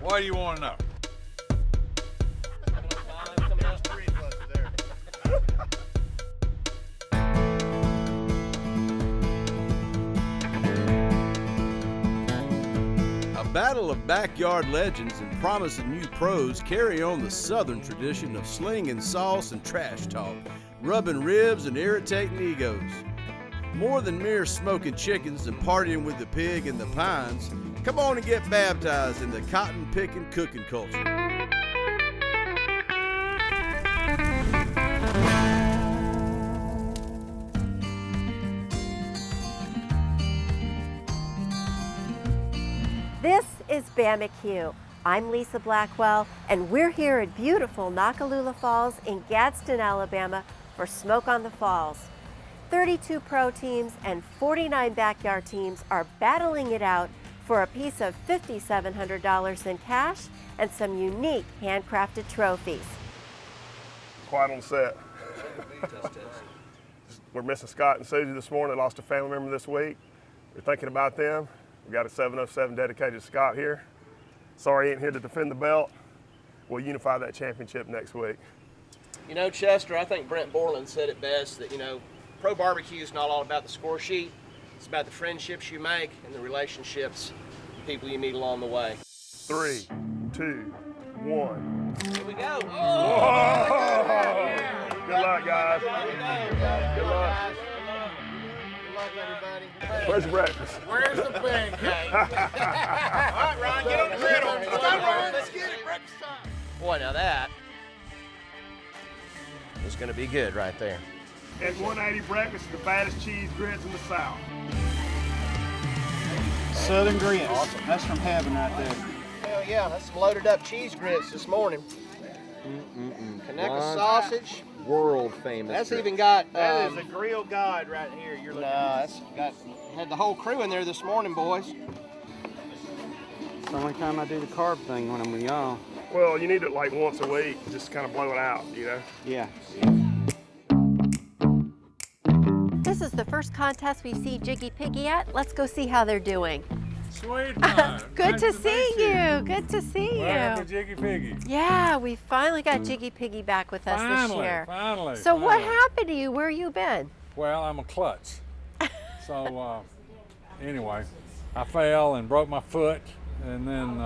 What do you want to know? A battle of backyard legends and promising new pros carry on the southern tradition of slinging sauce and trash talk, rubbing ribs and irritating egos. More than mere smoking chickens and partying with the pig in the pines, come on and get baptized in the cotton-picking cooking culture. This is Bama-Q. I'm Lisa Blackwell, and we're here at beautiful Noccalula Falls in Gadsden, Alabama for Smoke on the Falls. 32 pro teams and 49 backyard teams are battling it out for a piece of $5,700 in cash and some unique handcrafted trophies. Quiet on set. We're missing Scott and Susie this morning. They lost a family member this week. We're thinking about them. We got a 707 dedicated to Scott here. Sorry he ain't here to defend the belt. We'll unify that championship next week. You know, Chester, I think Brent Borland said it best that, pro barbecue is not all about the score sheet. It's about the friendships you make and the relationships and people you meet along the way. 3, 2, 1. Here we go. Oh! Good luck, guys. Good luck. Good luck, everybody. Where's the breakfast? Where's the pancake? All right, Ron, get on the griddle. Let's go, Ron. Let's get it. Breakfast time. Boy, now that is going to be good right there. At 180 breakfast is the baddest cheese grits in the South. Southern grits. Awesome. That's from heaven right there. Hell yeah, that's some loaded up cheese grits this morning. Kaneka sausage. World famous. That's even got. That is a grill god right here. You're looking at. That's had the whole crew in there this morning, boys. It's the only time I do the carb thing when I'm with y'all. Well, you need it like once a week, just kind of blow it out, Yeah. This is the first contest we see Jiggy Piggy at. Let's go see how they're doing. Sweetheart. Good nice to see meet you. Good to see What happened you. to Jiggy Piggy? Yeah, we finally got Jiggy Piggy back with us this year. Finally. So what happened to you? Where you been? Well, I'm a klutz. So anyway, I fell and broke my foot, and then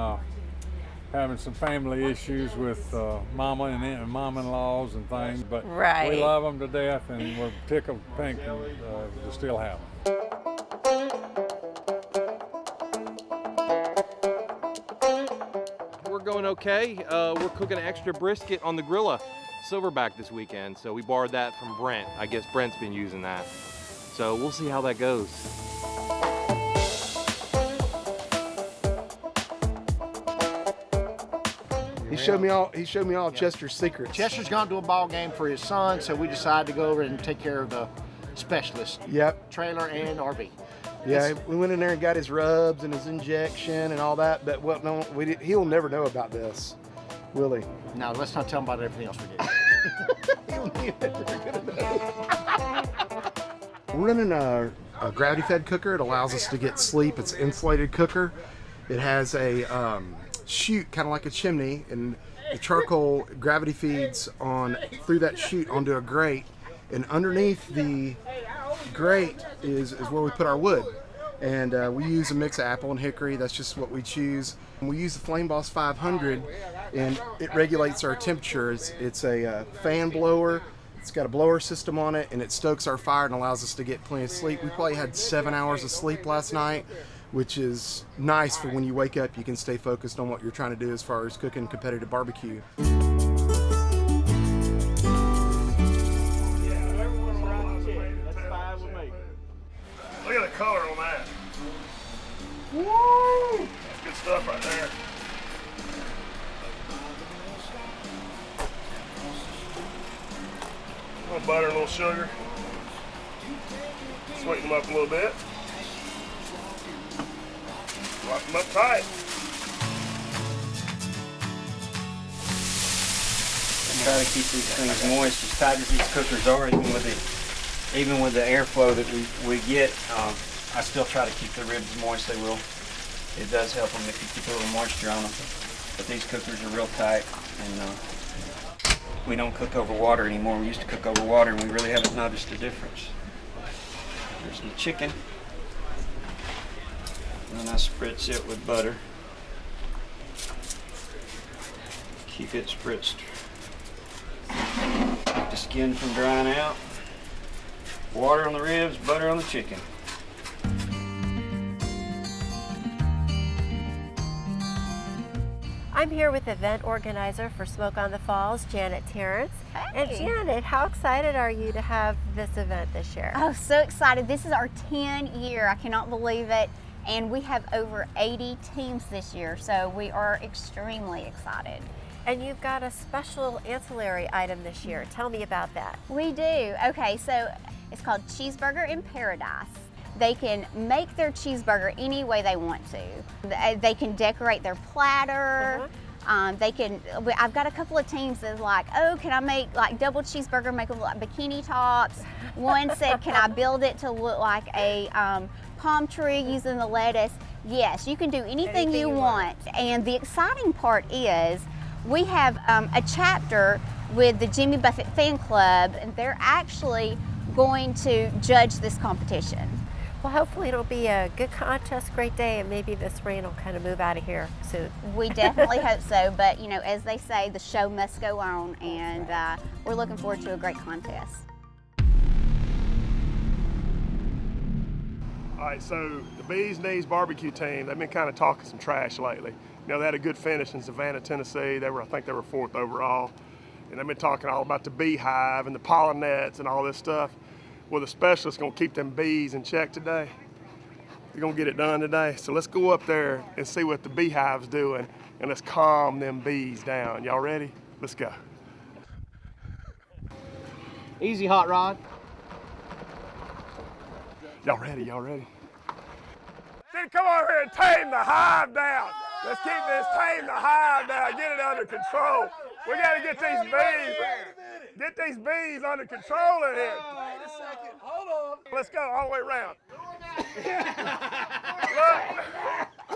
having some family issues with mama and mom-in-laws and things. But Right. we love them to death, and we're tickled pink to still have them. We're going okay. We're cooking an extra brisket on the Grilla Silverback this weekend, so we borrowed that from Brent. I guess Brent's been using that. So we'll see how that goes. He showed me all Chester's secrets. Chester's gone to a ball game for his son, so we decided to go over and take care of the specialist. Yep. Trailer and RV. Yeah, we went in there and got his rubs and his injection and all that, but he'll never know about this, will he? No, let's not tell him about everything else we did. We're running a gravity-fed cooker. It allows us to get sleep. It's an insulated cooker. It has a chute, kind of like a chimney, and the charcoal gravity feeds through that chute onto a grate, and underneath the grate is where we put our wood. And we use a mix of apple and hickory. That's just what we choose. And we use the Flame Boss 500, and it regulates our temperature. It's a fan blower. It's got a blower system on it, and it stokes our fire and allows us to get plenty of sleep. We probably had 7 hours of sleep last night, which is nice for when you wake up, you can stay focused on what you're trying to do as far as cooking competitive barbecue. Look at the color on that. Woo! That's good stuff right there. A little butter, a little sugar. Sweeten them up a little bit. Lock them up tight. Try to keep these things moist as tight as these cookers are, even with the even with the airflow that we get, I still try to keep the ribs moist. It does help them if you keep a little moisture on them. But these cookers are real tight, and we don't cook over water anymore. We used to cook over water, and we really haven't noticed a difference. There's the chicken. And then I spritz it with butter. Keep it spritzed. Keep the skin from drying out. Water on the ribs, butter on the chicken. I'm here with event organizer for Smoke on the Falls, Janet Terrence. Hey. And Janet, how excited are you to have this event this year? Oh, so excited. This is our 10th year. I cannot believe it. And we have over 80 teams this year, so we are extremely excited. And you've got a special ancillary item this year. Tell me about that. We do. Okay, so it's called Cheeseburger in Paradise. They can make their cheeseburger any way they want to. They can decorate their platter. I've got a couple of teams that's like, oh, can I make like double cheeseburger, make them look like bikini tops? One said, can I build it to look like a palm tree using the lettuce? Yes, you can do anything you want. And the exciting part is we have a chapter with the Jimmy Buffett Fan Club, and they're actually going to judge this competition. Well, hopefully it'll be a good contest, great day, and maybe this rain will kind of move out of here soon. We definitely hope so, but you know, as they say, the show must go on, and we're looking forward to a great contest. All right, so the Bees Knees barbecue team, they've been kind of talking some trash lately. You know, they had a good finish in Savannah, Tennessee. I think they were 4th overall. And they've been talking all about the beehive and the pollinets and all this stuff. Well, the specialist's gonna keep them bees in check today. They're gonna get it done today. So let's go up there and see what the beehive's doing, and let's calm them bees down. Y'all ready? Let's go. Easy, Hot Rod. Y'all ready? Y'all ready? Then come over here and tame the hive down. Let's tame the hive down, get it under control. We gotta get these bees. Get these bees under control in here. Wait a second, hold on. Let's go all the way around. Look,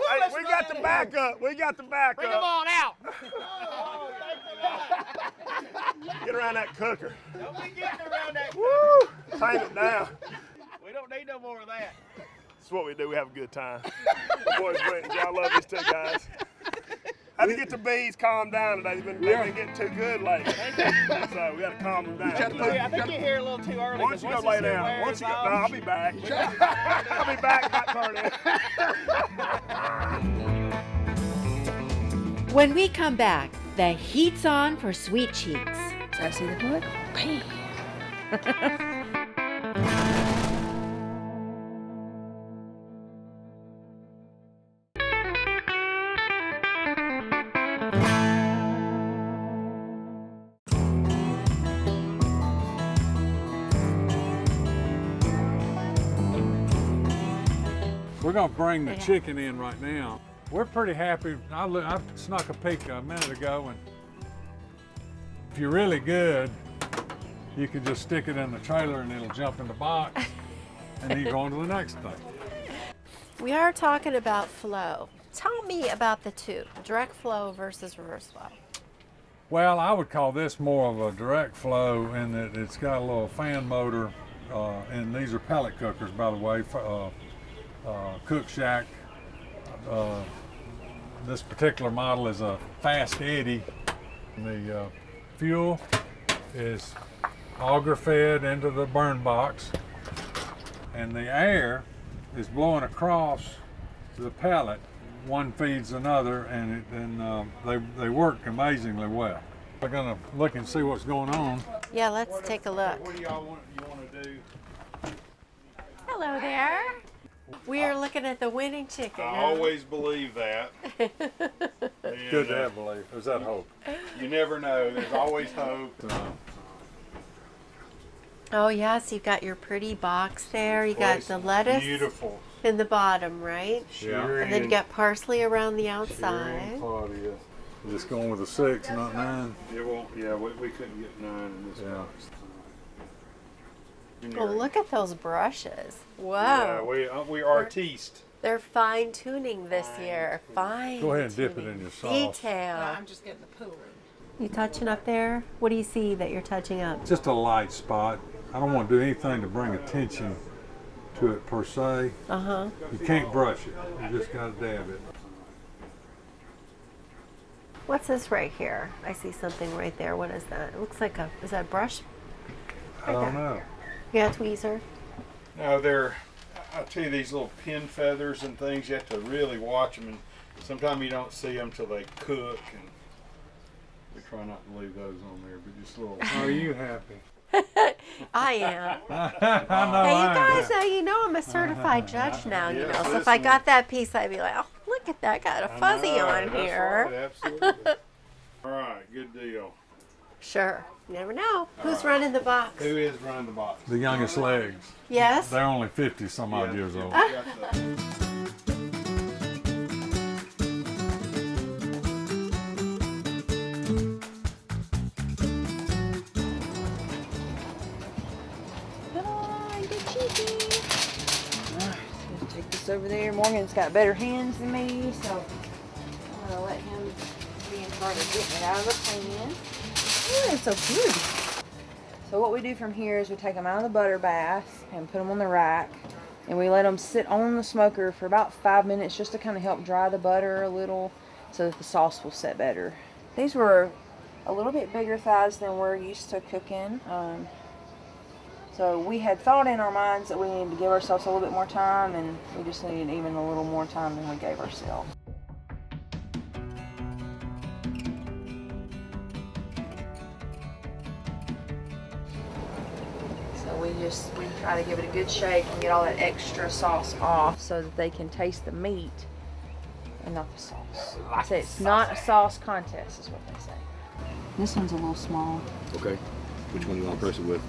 hey, we got the backup. We got the backup. Bring them on out. Get around that cooker. Don't be getting around that. Woo! Tame it down. We don't need no more of that. That's what we do. We have a good time. Boys, Brent, y'all love these two guys. How to get the bees calmed down today? They've been getting too good lately. So we got to calm them down. I think you're here a little too early. Why don't you go lay down? No, I'll be back. I'll be back about 30. When we come back, the heat's on for Sweet Cheeks. So I see the book? Bam. We're gonna bring the chicken in right now. We're pretty happy. I snuck a peek a minute ago, and if you're really good, you can just stick it in the trailer and it'll jump in the box, and then you go on to the next thing. We are talking about flow. Tell me about the two, direct flow versus reverse flow. Well, I would call this more of a direct flow in that it's got a little fan motor, and these are pellet cookers, by the way, Cook Shack. This particular model is a Fast Eddy. The fuel is auger fed into the burn box, and the air is blowing across the pellet. One feeds another, and they work amazingly well. We're gonna look and see what's going on. Yeah, let's take a look. What do y'all want to do? Hello there. We are looking at the winning chicken. I always believe that. Good to have belief. Is that hope? You never know. There's always hope. Oh yes, you've got your pretty box there. You got the lettuce. Beautiful. In the bottom, right? Sure. And then you got parsley around the outside. Sure, Claudia. Just going with a 6, not 9. It won't. Yeah, we couldn't get 9 in this box. Oh, look at those brushes. Yeah, Wow. we artiste. They're fine tuning this year. Fine. Go ahead and dip it in your sauce. Detail. I'm just getting the pool. You touching up there? What do you see that you're touching up? Just a light spot. I don't want to do anything to bring attention to it per se. Uh-huh. You can't brush it. You just got to dab it. What's this right here? I see something right there. What is that? It looks like is that a brush? I don't know. Yeah, tweezer. No, I tell you, these little pin feathers and things, you have to really watch them, and sometimes you don't see them till they cook, and we try not to leave those on there, but just little. Are you happy? I am. I know. Hey, you guys, you know I'm a certified judge now, you Yes, know. So if listen. I got that piece, I'd be like, oh, look at that, got a fuzzy I know, on that's here. Right, absolutely. All right, good deal. Sure. You never know. Who's running the box? Who is running the box? The youngest legs. Yes? They're only 50 some odd years old. Take this over there. Morgan's got better hands than me, so I'm gonna let him be in charge of getting it out of the pan. Oh, it's so pretty. So what we do from here is we take them out of the butter bath and put them on the rack, and we let them sit on the smoker for about 5 minutes just to kind of help dry the butter a little so that the sauce will set better. These were a little bit bigger thighs than we're used to cooking. So we had thought in our minds that we needed to give ourselves a little bit more time, and we just needed even a little more time than we gave ourselves. So we try to give it a good shake and get all that extra sauce off so that they can taste the meat and not the sauce. I say it's not a sauce contest is what they say. This one's a little small. Okay. Which one do you want to press it with?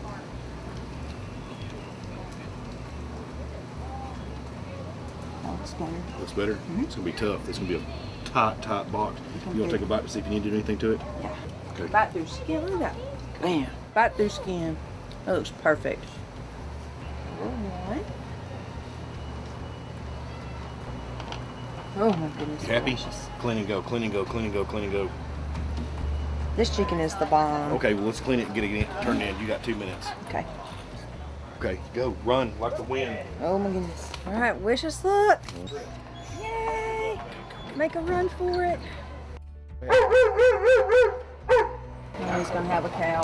That looks better. Looks better? Mm-hmm. It's going to be tough. It's going to be a tight box. You want to take a bite to see if you need to do anything to it? Yeah. Okay. Bite through skin. Look at that. Man, bite through skin. That looks perfect. Alright. Oh my goodness. Happy? Delicious. Clean and go, clean and go, clean and go, clean and go. This chicken is the bomb. Okay, well, let's clean it and get it turned in. You got 2 minutes. Okay. Okay, go. Run like the wind. Oh my goodness. Alright, wish us luck. Yay! Make a run for it. Now he's gonna have a cow.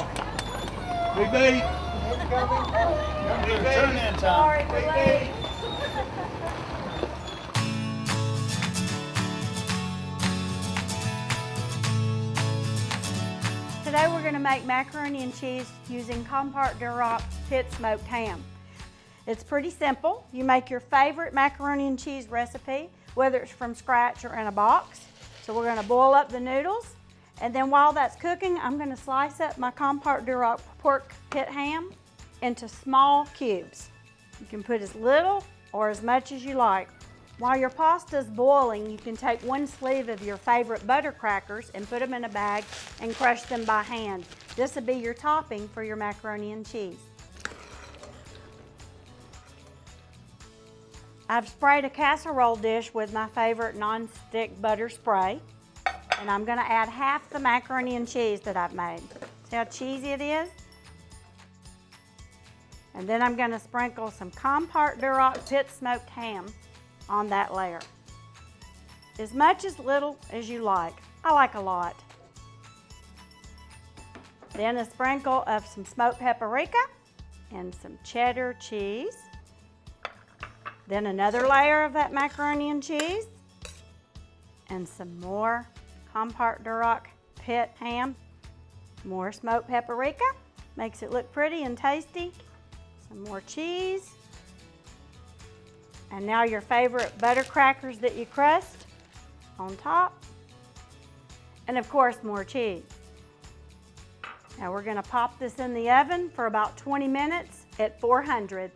Big bait. Turn in time. Sorry, we're late. Today we're going to make macaroni and cheese using Compart Duroc pit smoked ham. It's pretty simple. You make your favorite macaroni and cheese recipe, whether it's from scratch or in a box. So we're going to boil up the noodles, and then while that's cooking, I'm going to slice up my Compart Duroc pork pit ham into small cubes. You can put as little or as much as you like. While your pasta is boiling, you can take one sleeve of your favorite butter crackers and put them in a bag and crush them by hand. This will be your topping for your macaroni and cheese. I've sprayed a casserole dish with my favorite non-stick butter spray, and I'm going to add half the macaroni and cheese that I've made. See how cheesy it is? And then I'm going to sprinkle some Compart Duroc pit smoked ham on that layer. As much as little as you like. I like a lot. Then a sprinkle of some smoked paprika and some cheddar cheese. Then another layer of that macaroni and cheese and some more Compart Duroc pit ham. More smoked paprika, makes it look pretty and tasty. Some more cheese. And now your favorite butter crackers that you crust on top. And of course, more cheese. Now we're going to pop this in the oven for about 20 minutes at 400.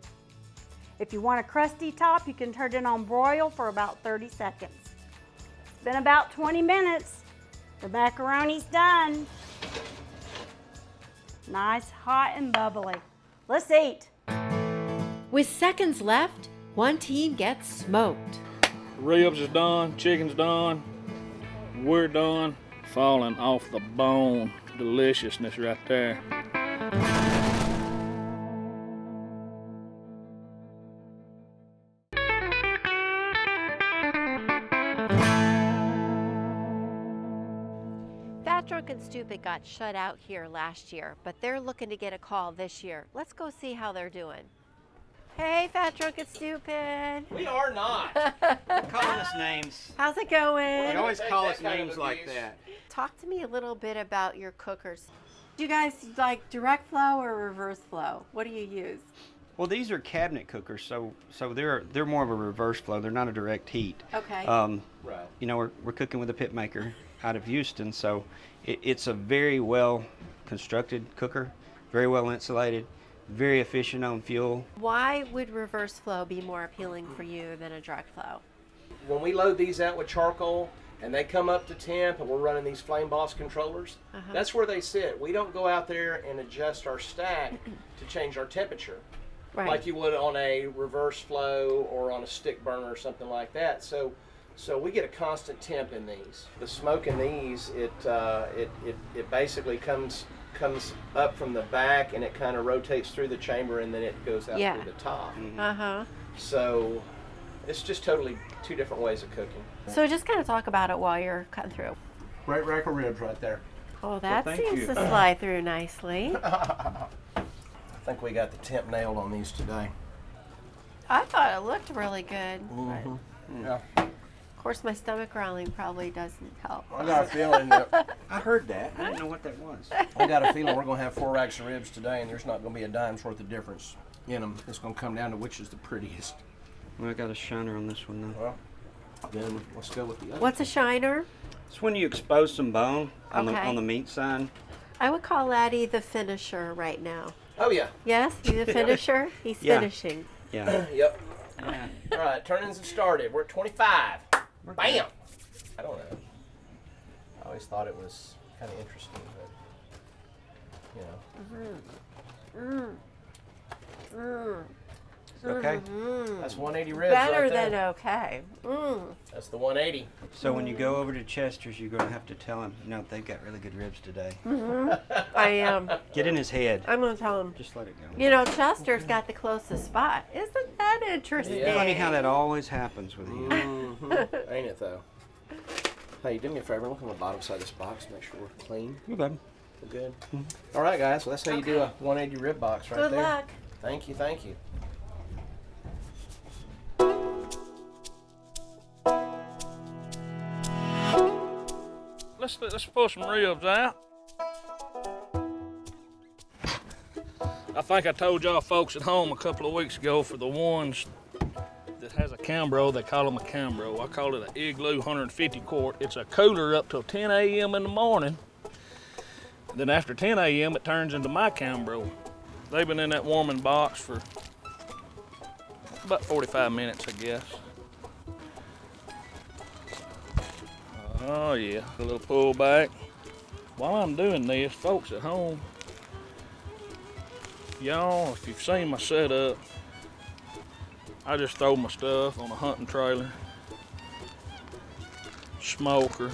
If you want a crusty top, you can turn it on broil for about 30 seconds. It's been about 20 minutes. The macaroni's done. Nice, hot, and bubbly. Let's eat. With seconds left, one team gets smoked. Ribs is done, chicken's done, we're done. Falling off the bone. Deliciousness right there. Fat, Drunk, and Stupid got shut out here last year, but they're looking to get a call this year. Let's go see how they're doing. Hey, Fat, Drunk, and Stupid. We are not. Calling us names. How's it going? They always call us names like that. Talk to me a little bit about your cookers. Do you guys like direct flow or reverse flow? What do you use? Well, these are cabinet cookers, so they're more of a reverse flow. They're not a direct heat. Okay. Right. You know, we're cooking with a pit maker out of Houston, so it's a very well constructed cooker, very well insulated, very efficient on fuel. Why would reverse flow be more appealing for you than a direct flow? When we load these out with charcoal and they come up to temp and we're running these flame boss controllers, that's where they sit. We don't go out there and adjust our stack to change our temperature like you would on a reverse flow or on a stick burner or something like that. So we get a constant temp in these. The smoke in these, it basically comes up from the back and it kind of rotates through the chamber and then it goes out through the top. So it's just totally two different ways of cooking. So just kind of talk about it while you're cutting through. Great rack of ribs right there. Oh, that Well, seems to slide through nicely. I think we got the temp nailed on these today. I thought it looked really good. But Yeah. of course, my stomach growling probably doesn't help. I got a feeling that I heard that. I didn't know what that was. I got a feeling we're going to have 4 racks of ribs today, and there's not going to be a dime's worth of difference in them. It's going to come down to which is the prettiest. Well, I got a shiner on this one though. Well, then let's go with the other. What's a shiner? It's when you expose some bone on Okay. the meat side. I would call Laddie the finisher right now. Oh yeah. Yes, you the finisher? He's finishing. Yeah. Yep. Yeah. All right, turn-ins have started. We're at 25. Bam! I don't know. I always thought it was kind of interesting, but you know. Okay. That's 180 ribs Better right there. than okay. That's the 180. So when you go over to Chester's, you're going to have to tell him, you know, they've got really good ribs today. I am. Get in his head. I'm going to tell him. Just let it go. You know, Chester's got the closest spot. Isn't that interesting? It's funny how that always happens with you. Ain't it though? Hey, do me a favor. Look on the bottom side of this box. Make sure we're clean. You bud. We're good. All right, guys. Well, that's how you do a 180 rib box right Good there. luck. Thank you. Thank you. Let's pull some ribs out. I think I told y'all folks at home a couple of weeks ago for the ones that has a Cambro, they call them a Cambro. I call it an Igloo 150 quart. It's a cooler up till 10 a.m. in the morning. Then after 10 a.m. it turns into my Cambro. They've been in that warming box for about 45 minutes, I guess. Oh yeah, a little pull back. While I'm doing this, folks at home, y'all, if you've seen my setup, I just throw my stuff on a hunting trailer, smoker,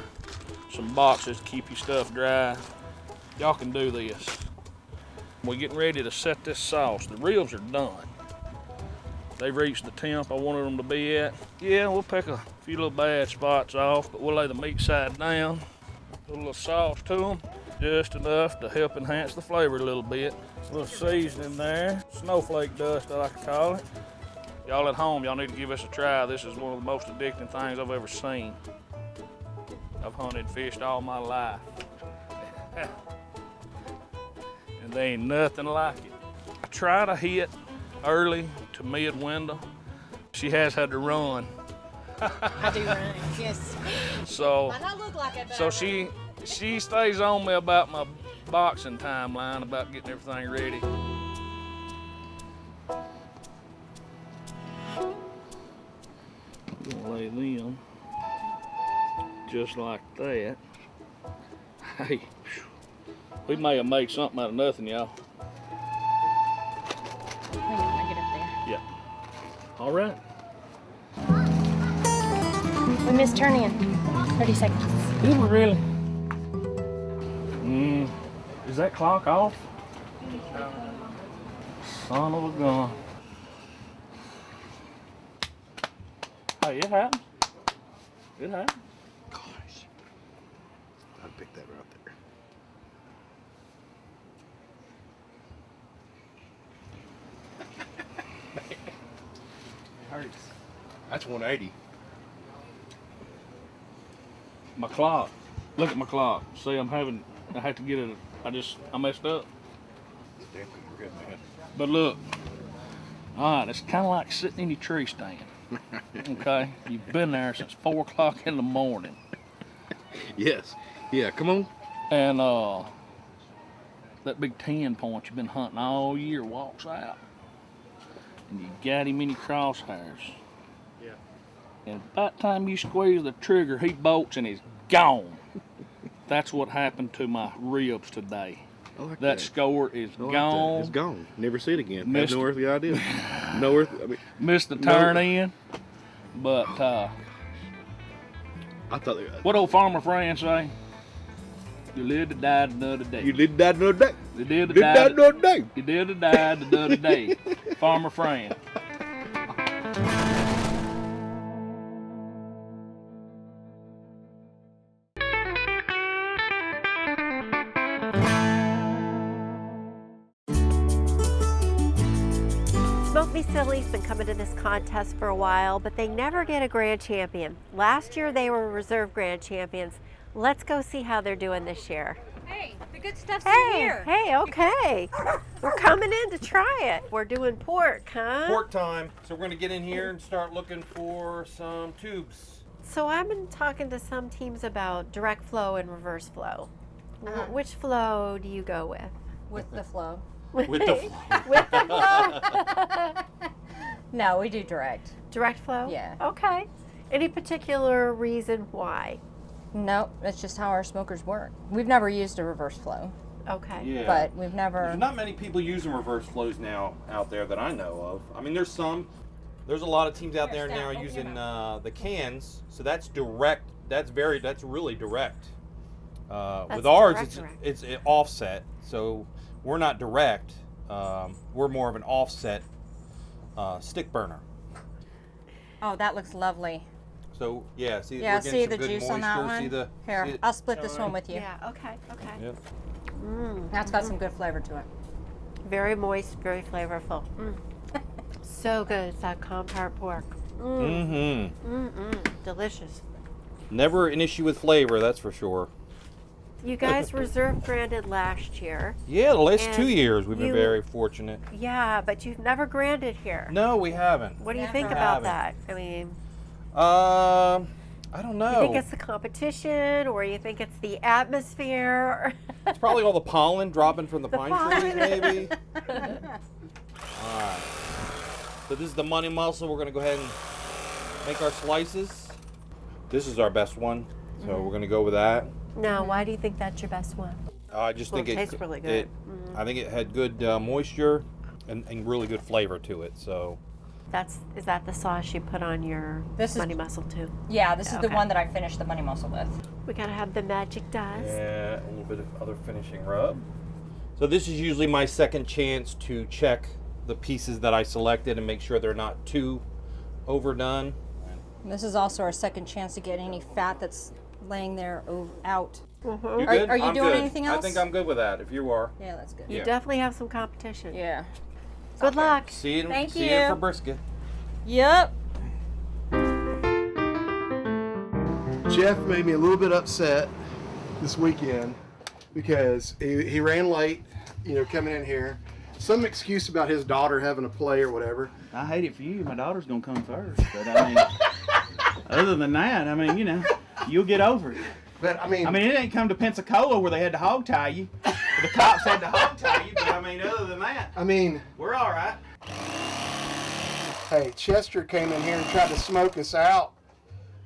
some boxes to keep your stuff dry. Y'all can do this. We're getting ready to set this sauce. The ribs are done. They've reached the temp I wanted them to be at. Yeah, we'll pick a few little bad spots off, but we'll lay the meat side down. Put a little sauce to them, just enough to help enhance the flavor a little bit. A little seasoning there, snowflake dust I like to call it. Y'all at home, y'all need to give this a try. This is one of the most addicting things I've ever seen. I've hunted and fished all my life. And there ain't nothing like it. I try to hit early to mid window. She has had to run. I do run, yes. So, Might not look like it, but so I she stays on me about my boxing timeline, about getting everything ready. Gonna lay them just like that. Hey, we may have made something out of nothing, y'all. Hang on, I get up there. Yeah. All right. We missed turn in. 30 seconds. Did we really? Is that clock off? Son of a gun. Hey, it happened. It happened. Gosh. I'd pick that right there. It hurts. That's 180. My clock. Look at my clock. See, I have to get it. I messed up. Damn good, man. But look, all right, it's kind of like sitting in your tree stand. Okay, you've been there since 4 o'clock in the morning. Yes. Yeah, come on. And that big 10 point you've been hunting all year walks out. And you got him in your crosshairs. Yeah. And about the time you squeeze the trigger, he bolts and he's gone. That's what happened to my ribs today. Like that score is gone. It's gone. Never see it again. Missed Have no earthly idea. No earth. I mean, missed the turn in, but I thought what old farmer friend say? You lived to die another day. You lived to die another day. You lived to Lived die another day. You lived to die another day. Farmer friend. Smoke Me Silly's been coming to this contest for a while, but they never get a grand champion. Last year they were reserve grand champions. Let's go see how they're doing this year. Hey, the good stuff's in here. Hey, okay. We're coming in to try it. We're doing pork, huh? Pork time. So we're gonna get in here and start looking for some tubes. So I've been talking to some teams about direct flow and reverse flow. Which flow do you go with? With the flow. With the With the flow? No, we do direct. Direct flow? Yeah. Okay. Any particular reason why? No, that's just how our smokers work. We've never used a reverse flow. Okay. Yeah. But we've never. There's not many people using reverse flows now out there that I know of. I mean, there's some. There's a lot of teams out there now using the cans. So that's direct. That's really direct. With ours, it's offset. So we're not direct. We're more of an offset stick burner. Oh, that looks lovely. So yeah, see, Yeah, we're getting see some the good juice moisture. on that one? See the Here, see it? I'll split this one with you. Yeah, okay. Yep. That's got some good flavor to it. Very moist, very flavorful. So good. It's that Compart pork. Delicious. Never an issue with flavor, that's for sure. You guys reserve branded last year. Yeah, the last And 2 years we've been you- very fortunate. Yeah, but you've never granded here. No, we haven't. What do you Never. think about that? I mean, I don't know. you think it's the competition, or you think it's the atmosphere? It's probably all the pollen dropping from the pine trees, pollen. maybe. All right. So this is the money muscle. We're gonna go ahead and make our slices. This is our best one, so we're gonna go with that. No, why do you think that's your best one? I just Well, think it tastes really good. I think it had good moisture and really good flavor to it. So Is that the sauce you put on your This is- money muscle too? Yeah, this is the Okay. one that I finished the money muscle with. We gotta have the magic dust. yeah, a little bit of other finishing rub. So this is usually my second chance to check the pieces that I selected and make sure they're not too overdone. This is also our second chance to get any fat that's laying there out. You Are good? you I'm doing good. anything else? I think I'm good with that. If you are. Yeah, that's good. You Yeah. definitely have some competition. Yeah. Good luck. See you. Thank see you. you for brisket. Yep. Jeff made me a little bit upset this weekend because he ran late, coming in here. Some excuse about his daughter having a play or whatever. I hate it for you. My daughter's gonna come first, but I mean, other than that, I mean, you'll get over it. But I mean, it ain't come to Pensacola where they had to hog tie you. The cops had to hog tie you, but I mean, other than that, we're all right. Hey, Chester came in here and tried to smoke us out,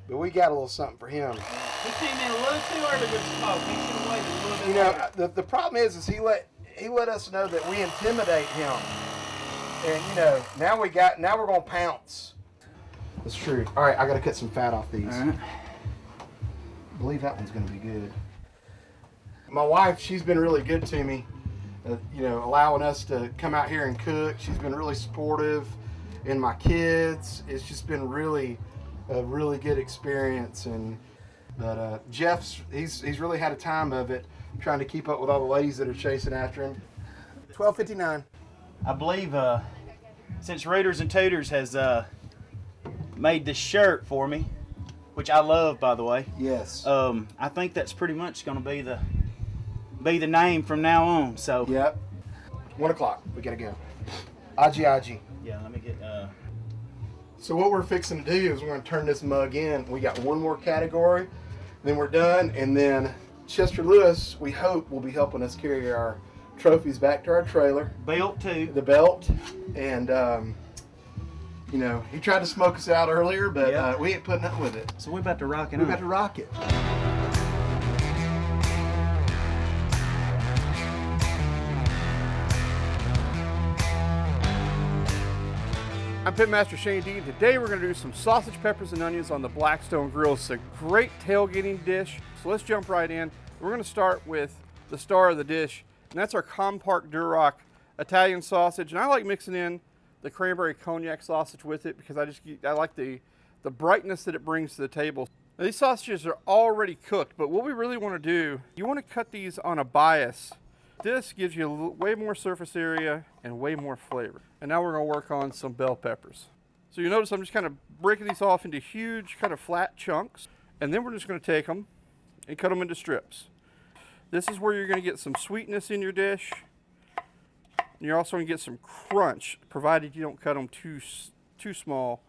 but we got a little something for him. He came in a little too early with smoke. He should have waited a little bit longer. The problem is he let us know that we intimidate him. And you know, now we're gonna pounce. That's true. All right, I gotta cut some fat off these. All right. I believe that one's gonna be good. My wife, she's been really good to me, you know, allowing us to come out here and cook. She's been really supportive, and my kids. It's just been really a really good experience. But Jeff's, he's really had a time of it, trying to keep up with all the ladies that are chasing after him. $12.59. I believe since Raiders and Taters has made this shirt for me, which I love, by the way. Yes. I think that's pretty much going to be the name from now on. So. Yep. 1 o'clock. We gotta go. Aji. Yeah. Let me get. So what we're fixing to do is we're gonna turn this mug in. We got one more category, then we're done, and then Chester Lewis, we hope, will be helping us carry our trophies back to our trailer. Belt too. The belt, and you know, he tried to smoke us out earlier, but we ain't putting up with it. So we're about to rock it. We're about to rock it. I'm Pitmaster Shane D, and today we're going to do some sausage, peppers, and onions on the Blackstone Grill. It's a great tailgating dish, so let's jump right in. We're going to start with the star of the dish, and that's our Compark Duroc Italian sausage. And I like mixing in the cranberry cognac sausage with it because I like the brightness that it brings to the table. Now, these sausages are already cooked, but what we really want to do, you want to cut these on a bias. This gives you way more surface area and way more flavor. And now we're going to work on some bell peppers. So you notice I'm just kind of breaking these off into huge kind of flat chunks. And then we're just going to take them and cut them into strips. This is where you're going to get some sweetness in your dish. And you're also going to get some crunch, provided you don't cut them too small.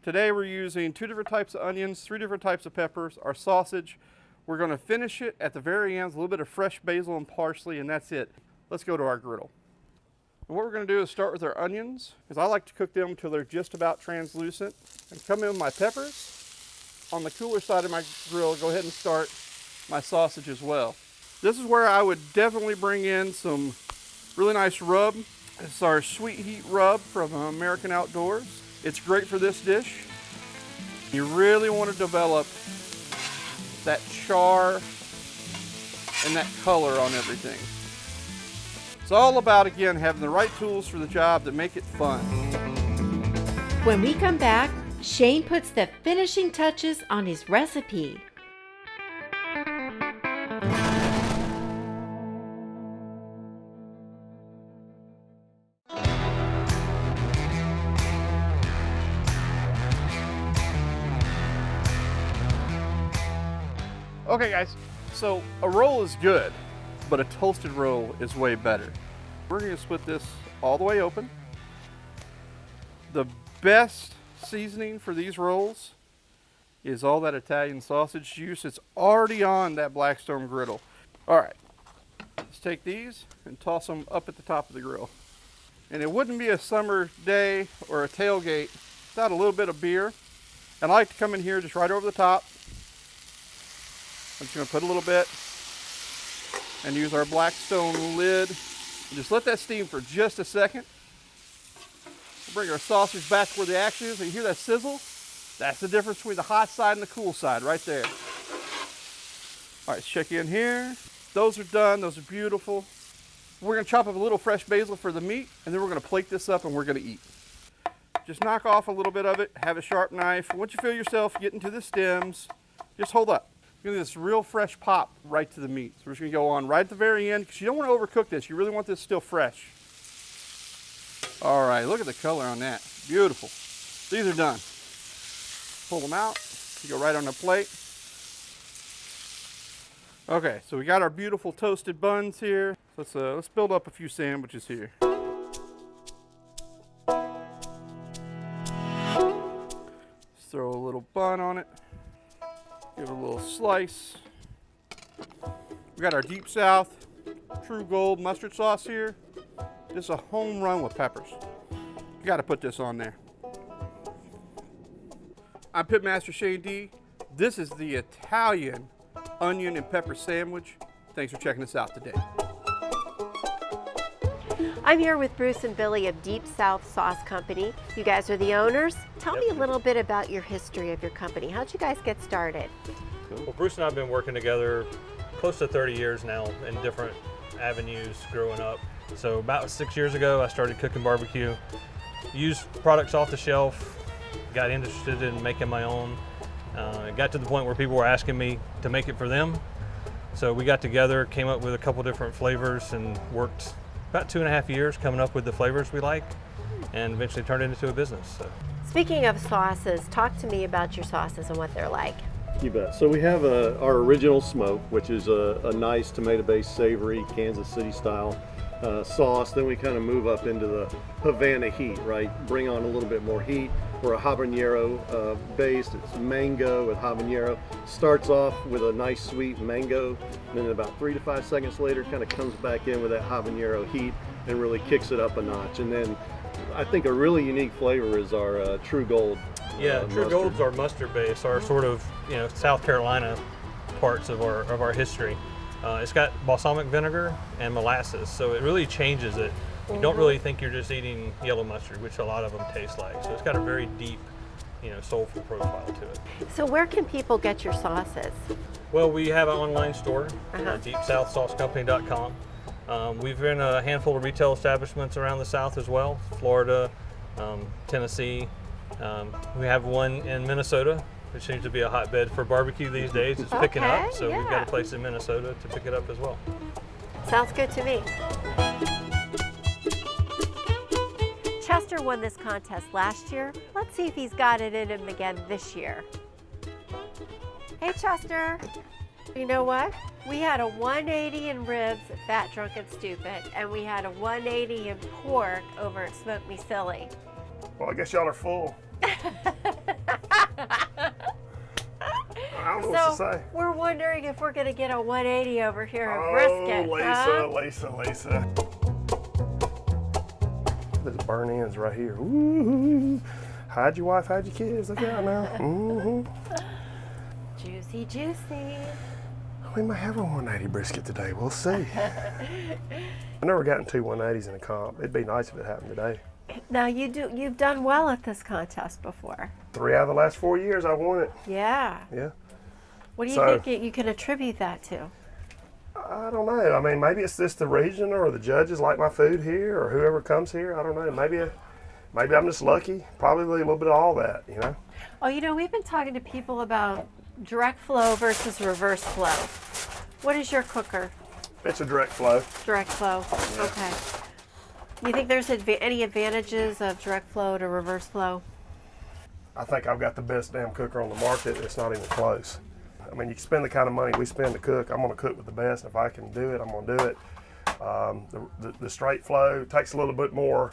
Today we're using 2 different types of onions, 3 different types of peppers, our sausage. We're going to finish it at the very end with a little bit of fresh basil and parsley, and that's it. Let's go to our griddle. And what we're going to do is start with our onions, because I like to cook them until they're just about translucent. And come in with my peppers. On the cooler side of my grill, go ahead and start my sausage as well. This is where I would definitely bring in some really nice rub. It's our Sweet Heat rub from American Outdoors. It's great for this dish. You really want to develop that char and that color on everything. It's all about, again, having the right tools for the job that make it fun. When we come back, Shane puts the finishing touches on his recipe. Okay guys, so a roll is good, but a toasted roll is way better. We're going to split this all the way open. The best seasoning for these rolls is all that Italian sausage juice. It's already on that Blackstone griddle. All right, let's take these and toss them up at the top of the grill. And it wouldn't be a summer day or a tailgate without a little bit of beer. And I like to come in here just right over the top. I'm just going to put a little bit and use our Blackstone lid. And just let that steam for just a second. We'll bring our sausage back to where the action is. You hear that sizzle? That's the difference between the hot side and the cool side right there. All right, let's check in here. Those are done. Those are beautiful. We're going to chop up a little fresh basil for the meat, and then we're going to plate this up and we're going to eat. Just knock off a little bit of it. Have a sharp knife. Once you feel yourself getting to the stems, just hold up. You're going to get this real fresh pop right to the meat. So we're just going to go on right at the very end because you don't want to overcook this. You really want this still fresh. All right, look at the color on that. Beautiful. These are done. Pull them out. You go right on the plate. Okay, so we got our beautiful toasted buns here. Let's build up a few sandwiches here. Let's throw a little bun on it. Give it a little slice. We got our Deep South True Gold mustard sauce here. This is a home run with peppers. You got to put this on there. I'm Pitmaster Shane D. This is the Italian onion and pepper sandwich. Thanks for checking us out today. I'm here with Bruce and Billy of Deep South Sauce Company. You guys are the owners. Tell me a little bit about your history of your company. How'd you guys get started? Well, Bruce and I have been working together close to 30 years now in different avenues growing up. So about 6 years ago, I started cooking barbecue. Used products off the shelf, got interested in making my own. It got to the point where people were asking me to make it for them. So we got together, came up with a couple different flavors and worked about 2.5 years coming up with the flavors we like, and eventually turned it into a business. So. Speaking of sauces, talk to me about your sauces and what they're like. You bet. So we have our original smoke, which is a nice tomato-based, savory, Kansas City style sauce. Then we kind of move up into the Havana heat, right? Bring on a little bit more heat. We're a habanero based. It's mango with habanero. Starts off with a nice sweet mango, and then about 3 to 5 seconds later, kind of comes back in with that habanero heat and really kicks it up a notch. And then I think a really unique flavor is our True Gold. Yeah, True Gold's our mustard base, our sort of South Carolina parts of our history. It's got balsamic vinegar and molasses, so it really changes it. You don't really think you're just eating yellow mustard, which a lot of them taste like. So it's got a very deep, soulful profile to it. So where can people get your sauces? Well, we have an online store, deepsouthsaucecompany.com. We've been in a handful of retail establishments around the South as well, Florida, Tennessee. We have one in Minnesota, which seems to be a hotbed for barbecue these days. It's picking up, so we've got a place in Minnesota to pick it up as well. Sounds good to me. Chester won this contest last year. Let's see if he's got it in him again this year. Hey, Chester. You know what? We had a 180 in ribs at Fat, Drunk, and Stupid, and we had a 180 in pork over at Smoke Me Silly. Well, I guess y'all are full. I don't know what to say. We're wondering if we're going to get a 180 over here at brisket. Lisa. There's burn ends right here. Ooh. Hide your wife, hide your kids. Look out now. Juicy, juicy. We may have a 180 brisket today. We'll see. I've never gotten 2 180s in a comp. It'd be nice if it happened today. Now you've done well at this contest before. 3 out of the last 4 years I won it. Yeah. Yeah. What do you think you can attribute that to? I don't know. I mean, maybe it's just the region or the judges like my food here or whoever comes here. I don't know. Maybe I'm just lucky. Probably a little bit of all that, Oh, we've been talking to people about direct flow versus reverse flow. What is your cooker? It's a direct flow. Direct flow. Yeah. Okay. You think there's any advantages of direct flow to reverse flow? I think I've got the best damn cooker on the market. It's not even close. I mean, you can spend the kind of money we spend to cook. I'm going to cook with the best. If I can do it, I'm going to do it. The straight flow takes a little bit more.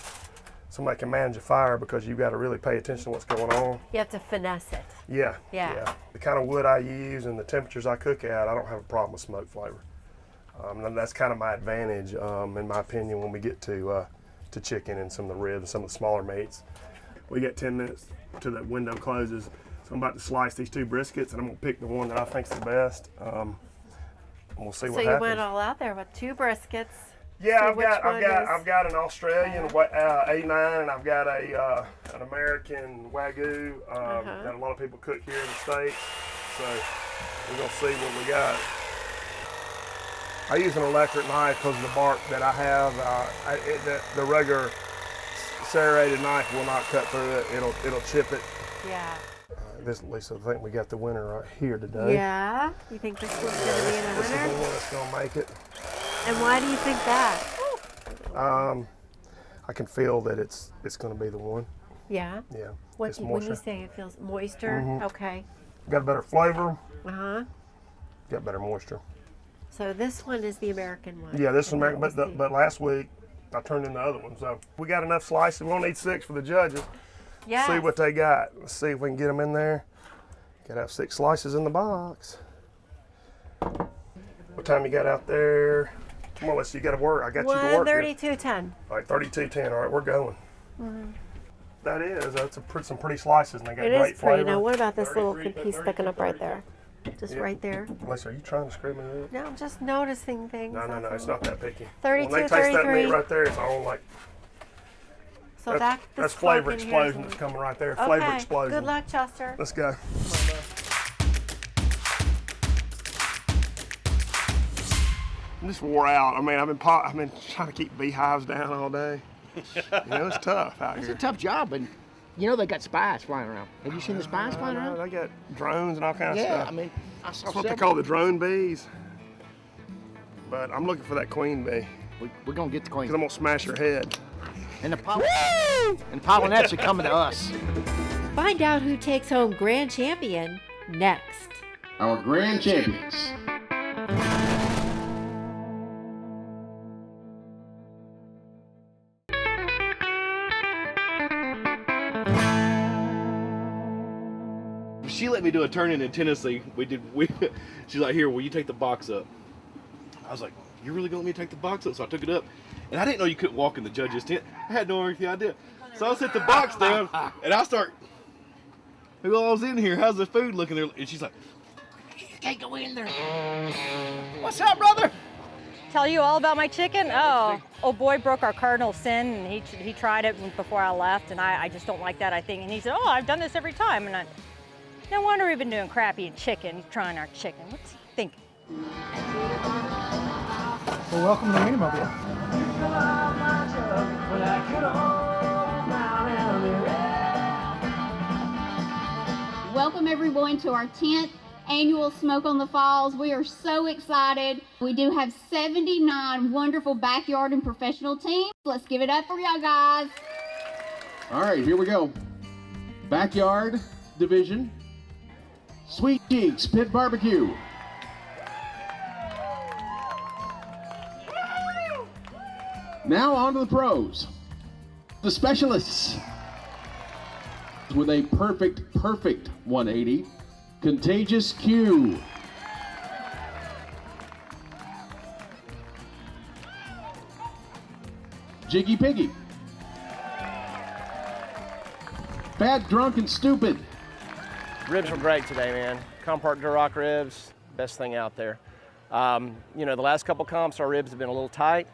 Somebody can manage a fire because you've got to really pay attention to what's going on. You have to finesse it. Yeah. Yeah. The kind of wood I use and the temperatures I cook at, I don't have a problem with smoke flavor. And that's kind of my advantage, in my opinion, when we get to chicken and some of the ribs and some of the smaller meats. We got 10 minutes till that window closes. So I'm about to slice these 2 briskets, and I'm going to pick the one that I think's the best. And we'll see what happens. So you went all out there with 2 briskets. Yeah, I've got an Australian 89, and I've got an American Wagyu that a lot of people cook here in the States. So we're gonna see what we got. I use an electric knife because of the bark that I have. The regular serrated knife will not cut through it. It'll chip it. Yeah. Lisa, I think we got the winner right here today. Yeah. You think this one's gonna be in a winner? This is the one that's gonna make it. And why do you think that? I can feel that it's going to be the one. Yeah? Yeah. When you say it feels moister? Mm-hmm. Okay. Got a better flavor. Uh-huh. Got better moisture. So this one is the American one. Yeah, this is American, but last week I turned in the other one. So we got enough slices. We'll need 6 for the judges. Yeah. See what they got. Let's see if we can get them in there. Got to have 6 slices in the box. What time you got out there? Come on, you got to work. I got you to work. 132.10. All right, 32.10. All right, we're going. Mm-hmm. That's some pretty slices, and they got it great is flavor. pretty. Now, what about this little good piece sticking up right there? Just right there. Lisa, are you trying to screw me up? No, I'm just noticing things. No, it's not that picky. 32, when they taste 33. that meat right there, it's all like. So that's flavor explosion that's coming right there. Okay. Flavor explosion. Good luck, Chester. Let's go. I'm just wore out. I mean, I've been trying to keep beehives down all day. It's tough out It's here. a tough job, and you know they got spies flying around. Have you seen the spies flying around? They got drones and all kinds of Yeah, stuff. I mean, I saw That's what they several. call the drone bees. But I'm looking for that queen bee. We're gonna get the queen. Because I'm gonna smash her head. And the pollinets are coming to us. Find out who takes home grand champion next. Our grand champions. She let me do a turn-in Tennessee. She's like, here, will you take the box up? I was like, you really gonna let me take the box up? So I took it up. And I didn't know you couldn't walk in the judge's tent. I had no idea. So I set the box down and I start, who all's in here? How's the food looking there? And she's like, You can't go in there. What's up, brother? Tell you all about my chicken? Oh, old boy broke our cardinal sin, and he tried it before I left, and I just don't like that, I think. And he said, oh, I've done this every time. And no wonder we've been doing crappy and chicken. He's trying our chicken. What's he thinking? Well, welcome to the Minimobile. Welcome everyone to our 10th annual Smoke on the Falls. We are so excited. We do have 79 wonderful backyard and professional teams. Let's give it up for y'all guys. All right, here we go. Backyard division. Sweet Cheeks Pit Barbecue. Now on to the pros. The specialists. With a perfect 180. Contagious Q. Jiggy Piggy. Fat, Drunk, and Stupid. Ribs were great today, man. Compart Duroc ribs, best thing out there. The last couple comps, our ribs have been a little tight,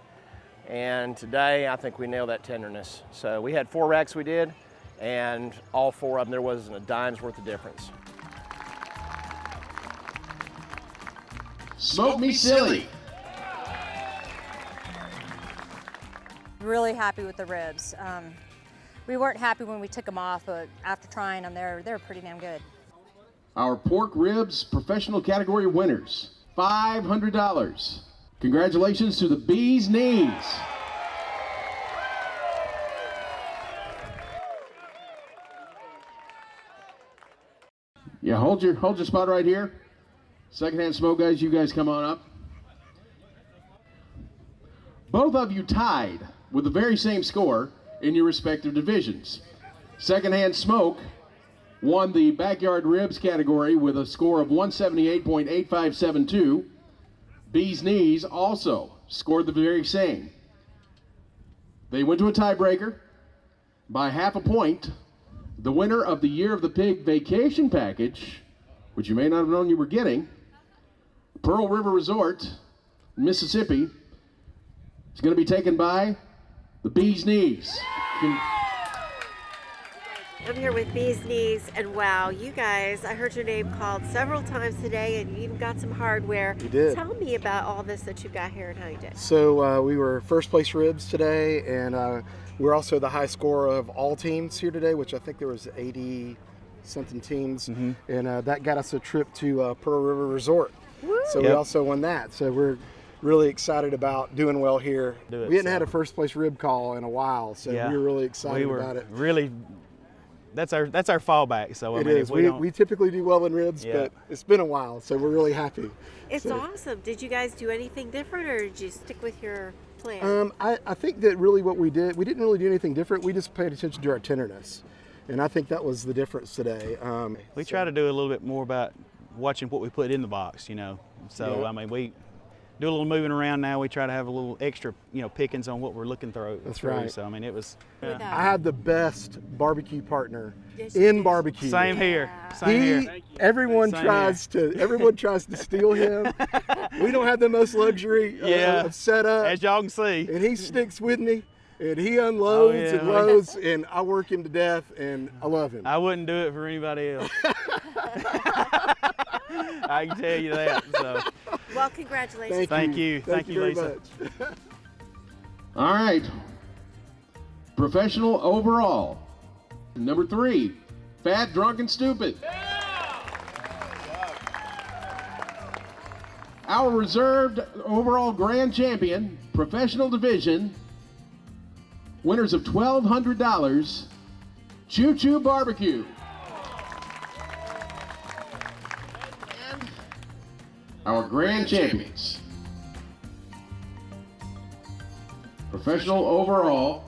and today I think we nailed that tenderness. So we had 4 racks we did, and all 4 of them, there wasn't a dime's worth of difference. Smoke Me Silly. Really happy with the ribs. We weren't happy when we took them off, but after trying them, they're pretty damn good. Our pork ribs professional category winners, $500. Congratulations to the Bee's Knees. Yeah, hold your spot right here. Secondhand Smoke guys, you guys come on up. Both of you tied with the very same score in your respective divisions. Secondhand Smoke won the backyard ribs category with a score of 178.8572. Bee's Knees also scored the very same. They went to a tiebreaker by half a point. The winner of the Year of the Pig vacation package, which you may not have known you were getting, Pearl River Resort, Mississippi, is going to be taken by the Bee's Knees. I'm here with Bee's Knees, and wow, you guys, I heard your name called several times today, and you even got some hardware. We did. Tell me about all this that you got here and how you did. So we were first place ribs today, and we're also the high score of all teams here today, which I think there was 80 something teams, and that got us a trip to Pearl River Resort. Woo! So we also won that. So we're really excited about doing well here. We hadn't had a first place rib call in a while, so we were really excited about it. Really, that's our fallback. So It is. We typically do well in ribs, but it's been a while, so we're really happy. It's So- awesome. Did you guys do anything different, or did you stick with your plan? I think that really what we didn't really do anything different. We just paid attention to our tenderness, and I think that was the difference today. We try to do a little bit more about watching what we put in the box, So Yeah. I mean, do a little moving around now. We try to have a little extra, pickings on what we're looking through. That's right. So I mean, it was. I have the best barbecue partner in barbecue. Same here. Same here. Everyone Same tries to steal him. We don't have the most luxury of setup. As y'all can see. And he sticks with me. And he unloads and loads, and I work him to death, and I love him. I wouldn't do it for anybody else. I can tell you that. So. Well, congratulations. Thank you. Thank you, very Lisa. much. All right. Professional overall. Number 3, Fat, Drunk, and Stupid. Our reserved overall grand champion, professional division, winners of $1,200, Choo Choo Barbecue. And our grand champions, professional overall,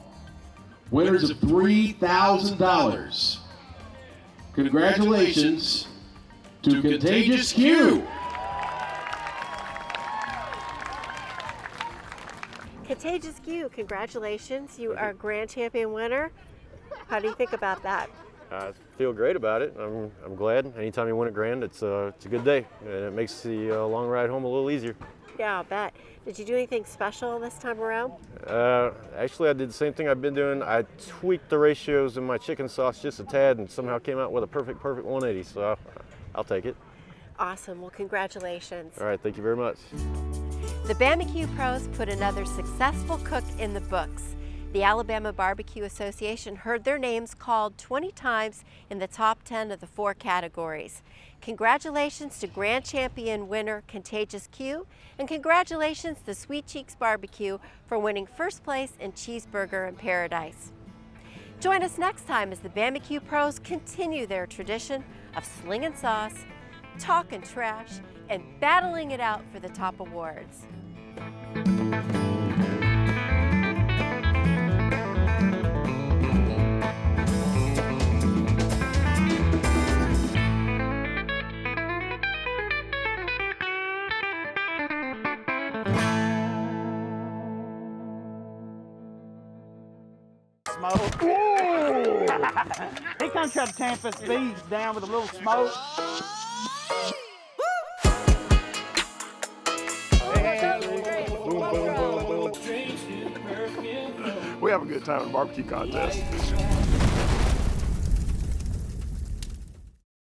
winners of $3,000. Congratulations to Contagious Q. Contagious Q, congratulations. You are a grand champion winner. How do you think about that? I feel great about it. I'm glad. Anytime you win a grand, it's a good day, and it makes the long ride home a little easier. Yeah, I'll bet. Did you do anything special this time around? Actually, I did the same thing I've been doing. I tweaked the ratios in my chicken sauce just a tad and somehow came out with a perfect 180, so I'll take it. Awesome. Well, congratulations. All right, thank you very much. The Bama-Q pros put another successful cook in the books. The Alabama Barbecue Association heard their names called 20 times in the top 10 of the 4 categories. Congratulations to Grand Champion winner Contagious Q, and congratulations to Sweet Cheeks Barbecue for winning first place in Cheeseburger in Paradise. Join us next time as the Bama-Q pros continue their tradition of slinging sauce, talking trash, and battling it out for the top awards. Smoke. He comes trying to tamp his beads down with a little smoke. We have a good time in the barbecue contest.